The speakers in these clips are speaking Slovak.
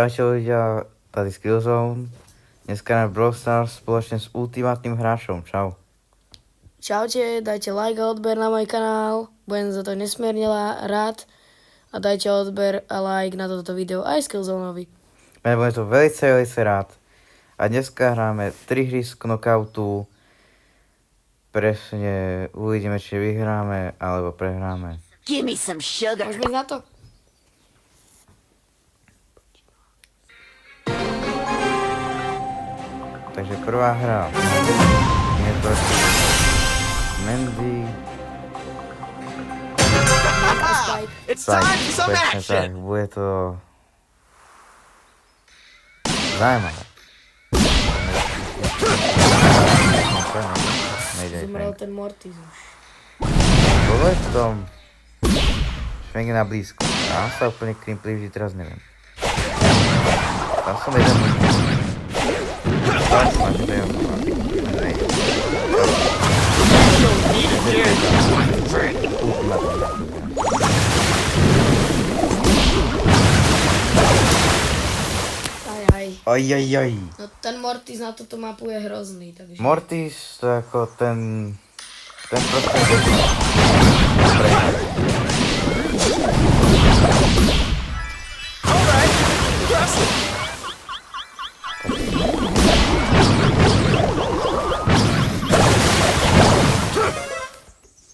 Čaute ľudia, tady Skillzone. Dneska na Brawl Stars spoločne s ultimátnym hráčom. Čau. Čaute, dajte like a odber na môj kanál, budem za to nesmierne rád a dajte odber a like na toto video aj Skillzoneovi. Budem to velice rád. A dneska hráme 3 hry z knockoutu. Presne uvidíme, či vyhráme alebo prehráme. Give me some sugar. Môžeme ísť na to? Takže prvá hra je proti Mandy. It's time for some Presne tak, action! bude to zaujímavé. Zomrel ten Mortis už. Bolo v tom švengy na blízko. Ja sa úplne k tým plíži, teraz neviem. Tam som jeden Ajajaj. No ten Mortis na túto mapu je hrozný, takže... Mortis, to je ako ten proste Alright, impressive!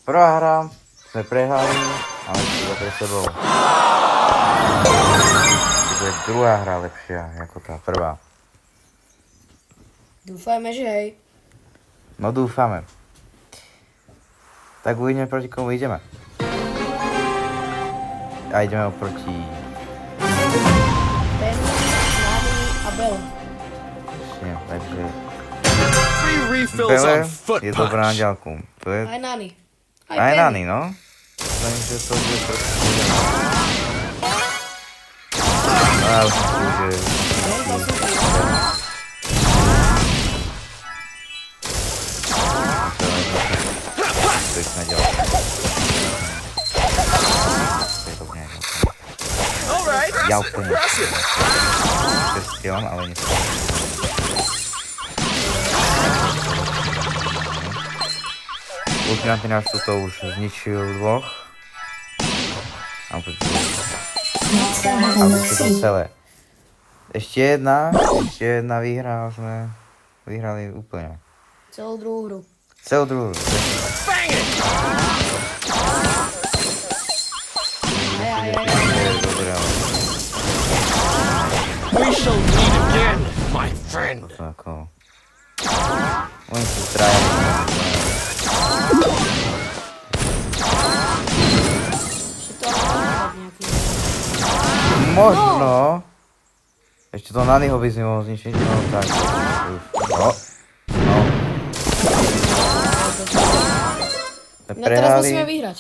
Prvá hra sme prehrali, ale to pre sebou. To je druhá hra lepšia ako tá prvá. Dúfajme, že hej. No dúfame. Tak uvidíme, proti komu ideme. A ideme oproti... Penny, Nani a Bell. Nie, takže... Free refills Bele on foot je dobrá na punch. ďalku. To je... Aj Nani. Aj Nani, no. Myslím, že to bude trošku... A už že... To je na ďalku. To je dobré na ďalku. Alright, Ja úplne. impressive! To je skillom, ale nie skillom. Ultimátny náš to už zničil dvoch. A už to celé. Ešte jedna výhra a sme vyhrali úplne. Celú druhú hru. Celú druhú. Bang it! Dobre, ale We shall meet again, my friend. to sú ako... Oni sú traja. Ešte to ale nejaký. Možno. Ešte to Naniho by si mohol zničiť. No tak. Už. No. Sme No teraz prehrali. musíme vyhrať.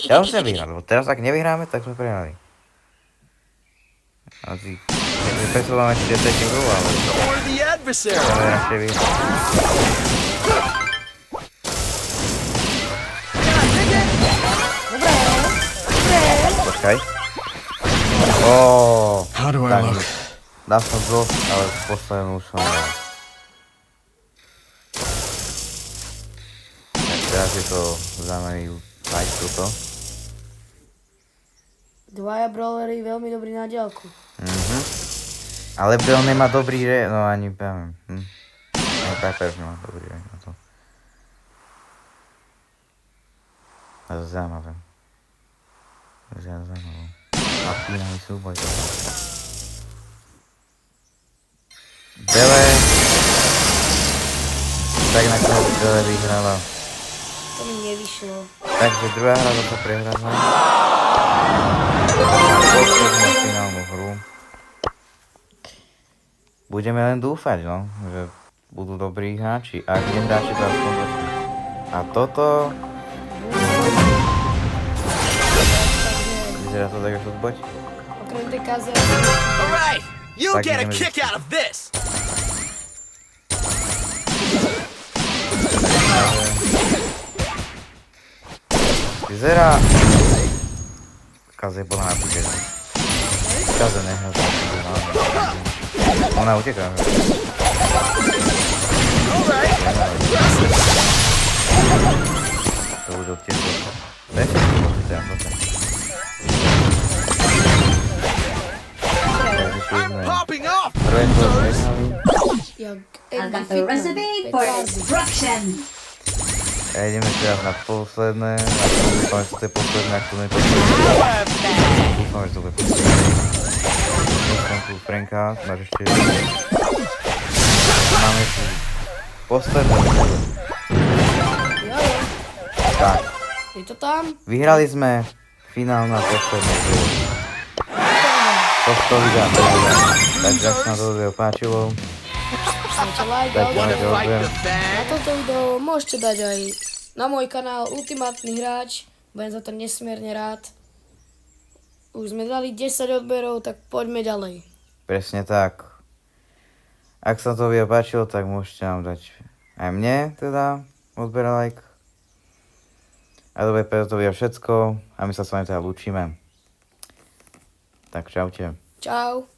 Ja musíme vyhrať, lebo teraz ak nevyhráme, tak sme prehrali. Asi... Presúvame ešte tretiu hru, ale... Or the adversary. Ale radšej vyhrať. Počkaj. How do I Tak, look? dal som dosť, ale poslednú som dal. Tak teraz je to zaujímavý fight toto. Dvaja brawlery veľmi dobrý na diaľku. Ale Bell nemá dobrý no ani neviem. Ani Piper nemá dobrý na to. A to je zaujímavé. Zaujímavé. Napínavý súboj to. Bele. Tak nakoniec Bele vyhrala. To mi nevyšlo. Takže druhá hra zase prehráme. Poslednú finálnu hru. Budeme len dúfať, no, že budú dobrí hráči. Ak nie hráči, to aspoň dobrí. A toto... Vyzerá to tak, ako zboť. Okrem tej kaze. Alright, you Tak get a ideme kick out of this. Vyzerá... Kaze bola na púde. Kaze nehrá za to. Ona uteká. To už odtieklo. Presne, poďte. Takže tu I'm sme. popping off! Prvé to prehnali. Jak I've got the recipe for destruction. A ideme teraz na posledné. A dúfam, že to je posledné, ak to nie je posledné. Dúfam, že to bude posledné. Dúfam tu Franka, máš ešte jednu. Máme tu posledné. Jo, Tak, je to tam? vyhrali sme finálna posledná dielo. Tohto videa. Takže ak sa na to video páčilo, Dajte like a dajte Wanna like a fight odber. the Na fan? toto video môžete dať aj na môj kanál Ultimátny hráč. Budem za to nesmierne rád. Už sme dali 10 odberov, tak poďme ďalej. Presne tak. Ak sa to video páčilo, tak môžete nám dať aj mne teda odber a like. A to bude pre to video všetko a my sa s vami teda lúčime. Tak čaute. Čau.